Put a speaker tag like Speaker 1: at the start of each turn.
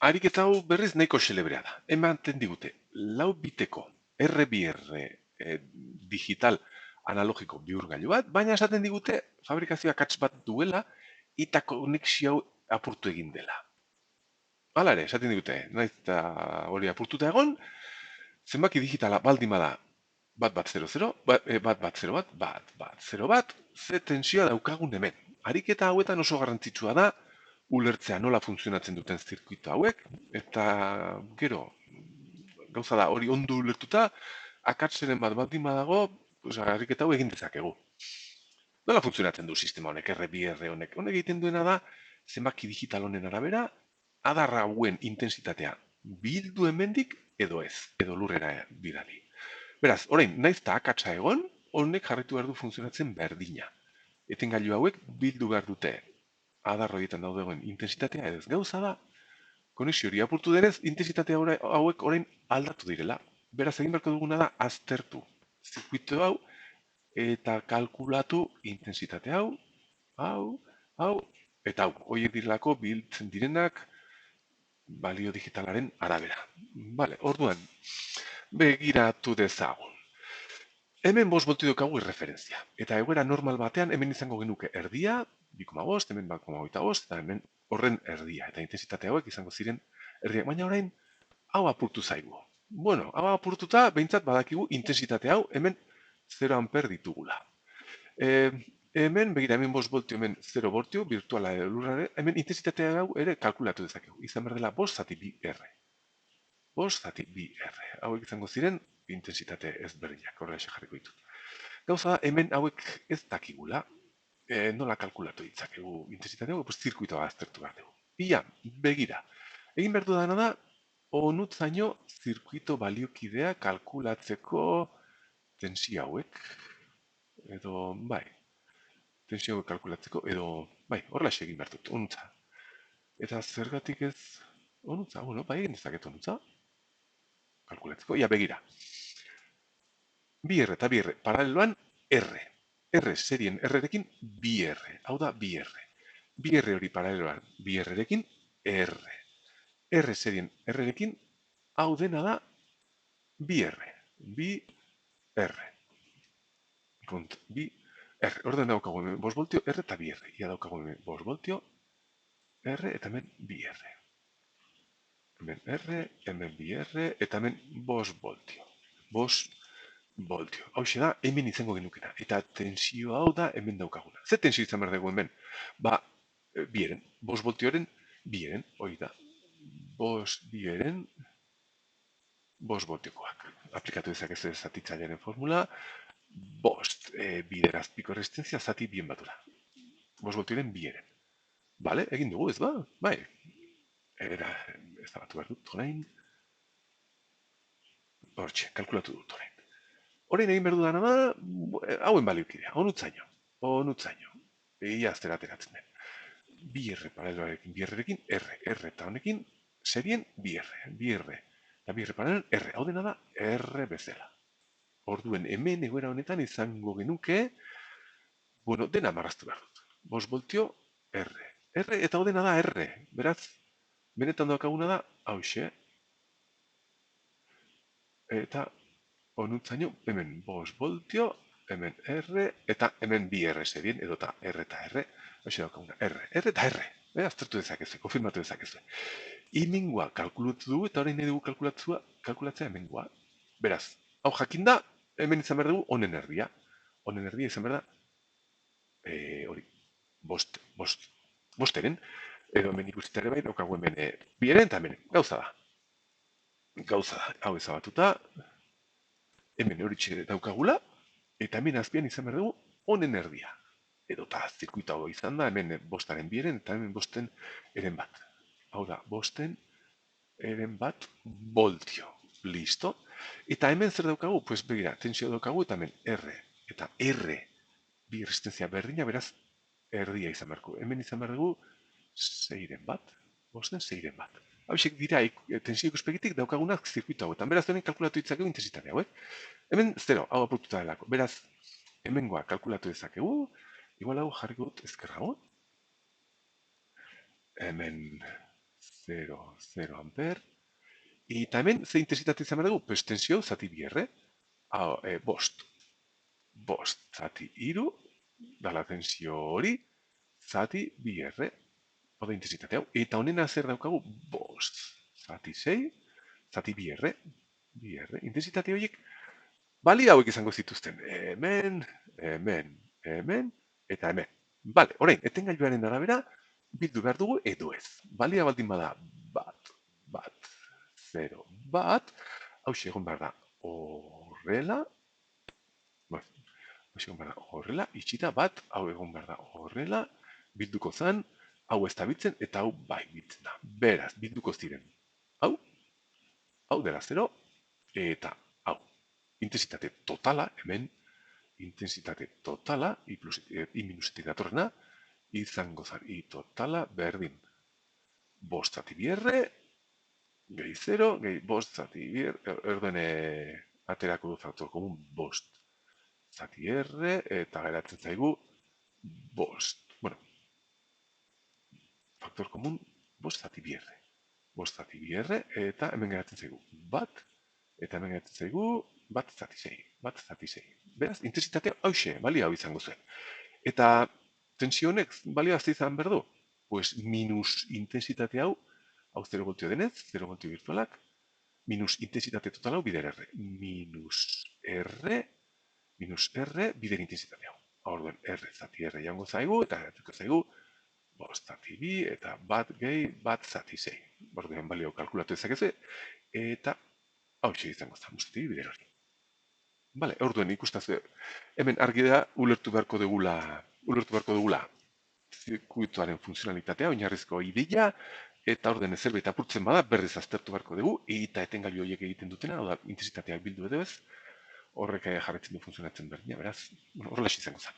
Speaker 1: ariketa hau berriz nahiko xelebrea da. Ematen digute, lau biteko RBR digital analogiko bihurgailu bat, baina esaten digute fabrikazioa akats bat duela eta konexio hau apurtu egin dela. Hala ere, esaten digute, naiz eta hori apurtuta egon, zenbaki digitala baldin bada bat bat 00, bat 0 bat, ze tensioa daukagun hemen. Ariketa hauetan oso garrantzitsua da ulertzea nola funtzionatzen duten zirkuito hauek, eta gero, gauza da, hori ondo ulertuta, akatseren bat baldin badago, ariketa hau egin dezakegu. Nola funtzionatzen du sistema honek, RBR honek? Honek egiten duena da, zenbaki digital honen arabera, adarra hauen intensitatea bildu hemendik edo ez, edo lurrera bidali. Beraz, orain, naiz eta akatsa egon, honek jarritu behar du funtzionatzen berdina. Etengailu hauek bildu behar dute adar horietan daudegen intensitatea edo ez. Gauza da, konexio hori apurtu denez, intensitate hauek orain aldatu direla. Beraz, egin beharko duguna da aztertu zirkuito hau eta kalkulatu intensitate hau, eta hau. Horiek direlako biltzen direnak balio digitalaren arabera. Bale, orduan, begiratu dezagun. Hemen 5 voltio daukagu irreferentzia. Eta egoera normal batean hemen izango genuke erdia, 2,5, hemen 2,25, eta hemen horren erdia. Eta intensitate hauek izango ziren erdiak. Baina orain, hau apurtu zaigu. Bueno, hau apurtuta, behintzat badakigu intensitate hau hemen 0 amper ditugula. Hemen, begira, hemen 5 voltio, hemen 0 voltio, virtuala lurrare, hemen intensitatea hau ere kalkulatu dezakegu. Izan behar dela 5 zati bi R. 5 zati bi R. Hauek izango ziren intensitate ezberdinak, horrela jarriko ditut. Gauza da, hemen hauek ez dakigula, nola kalkulatu ditzakegu intensitate hau, zirkuitoa aztertu behar dugu. Ia, begira, egin behar dudana da, onutzaino zirkuito baliokidea kalkulatzeko tensio hauek, edo, bai, tensio hauek kalkulatzeko, edo, bai, horrela egin behar dut, onutza. Eta zergatik ez, onutza, bueno, bai, egin dezaket onutza, kalkulatzeko, ia, begira. Bi R eta bi R, paraleloan R. R serien R-rekin bi R, hau da bi R. Bi R hori paraleloan bi R-rekin R. R serien R-rekin hau dena da bi R. Bi R. Punt, bi R. Orden daukagu hemen 5 voltio R eta bi R. Ia daukagu hemen 5 voltio R eta hemen bi R. Hemen R, hemen bi R eta hemen 5 voltio. 5 voltio. Hau da, hemen izango genukena. Eta tensio hau da hemen daukaguna. Ze tensio izan behar dugu hemen? Ba, bieren. 5 voltioren bieren. Hoi da. 5 bieren 5 voltiokoak. Aplikatu dezakezu zatitzailearen formula. 5 biderazpiko resistentzia zati bien batura. 5 voltioren bieren. Bale, egin dugu ez ba? Bai. Era, ez da batu behar dut, orain. Hortxe, kalkulatu dut orain. Orain egin behar dudana da, hauen baliokidea, onutzaino. Ia aztera ateratzen den. Bi R paraleloarekin, bi R-rekin, R. R eta honekin, serien bi R. Bi R. Eta bi R paraleloan R. Hau dena da, R bezala. Orduen, hemen egoera honetan izango genuke, bueno, dena marraztu behar dut. 5 voltio, R. R eta hau dena da R. Beraz, benetan daukaguna da, hauxe. Eta onutzaino, hemen 5 voltio, hemen R, eta hemen bi R serien, edota R eta R, hauxe daukaguna, R eta R. Aztertu dezakezu, konfirmatu dezakezu. Hemengoa kalkulatu dugu, eta orain nahi dugu kalkulatzea hemengoa. Beraz, hau jakinda, hemen izan behar dugu honen erdia. Honen erdia izan behar da, hori, bosteren, edo hemen ikusitare bai, daukagu hemen bieren eta hemen, gauza da. Gauza da, hau ezabatuta, hemen hori daukagula, eta hemen azpian izan behar dugu honen erdia. Edo eta zirkuita hau izan da, hemen bostaren bieren eta hemen bosten eren bat. Hau da, bosten eren bat voltio. Listo. Eta hemen zer daukagu? Pues begira, tensio daukagu eta hemen R. Eta R bi resistentzia berdina, beraz, erdia izan beharko. Hemen izan behar dugu zeiren bat. Bosten zeiren bat. Hauexek dira, tensio ikuspegitik daukagunak zirkuito hauetan. Beraz, hemen kalkulatu ditzakegu intensitate hauek. Hemen 0, hau apurtuta delako. Beraz, hemengoa kalkulatu dezakegu. Igual hau jarri dut ezkerrago. Hemen 0 amper. Eta hemen, ze intensitate izan behar dugu? Pues tensio zati bi erre. Bost. Bost zati iru, dala tensio hori, zati bi erre. Oda intensitate hau. Eta honena zer daukagu? Bost. Zati sei, zati bi erre. Bi erre. Intensitate horiek, bali hauek izango zituzten. Hemen, hemen, hemen, eta hemen. Bale, orain, etengailuaren arabera, bildu behar dugu edo ez. Balia baldin bada, bat, bat, 0, bat, hau egon behar da horrela, hau egon behar da horrela, itxita bat, hau egon behar da horrela, bilduko zan, hau ez da biltzen, eta hau bai biltzen da. Beraz, bilduko ziren. Hau, hau dela 0, eta hau. Intensitate totala, hemen, intensitate totala, i minusetik datorrena, izango zan, i totala berdin. Bost zati bierre, gehi 0, gehi bost zati bierre, erduen aterako du faktor komun bost zati erre, eta geratzen zaigu bost. Bueno, faktor komun bost zati bierre. Bost zati bierre, eta hemen geratzen zaigu bat, eta hemen geratzen zaigu bat zati sei. Bat zati sei. Beraz, intensitatea hauxe, balia hau izango zuen. Eta tensio honek balio azte izan berdu? Pues minus intensitate hau 0 voltio denez, 0 voltio virtualak, minus intensitate total hau bider R. Minus R bider intensitate hau. Orduen R zati R jango zaigu, eta geratuko zaigu, bost zati bi, eta bat gehi, bat zati sei. Orduen balio kalkulatu ezakezu, eta hau izango zen, guzti bider hori. Bale, orduen ikustazue, hemen argi da ulertu beharko dugula zirkuituaren funtzionalitatea, oinarrizko ideia, eta orden zerbait apurtzen bada, berriz aztertu beharko dugu, eta etengailu horiek egiten dutena, hau da, intensitateak bildu edo ez, horrek jarretzen du funtzionatzen berdina, beraz, horrela izango zen.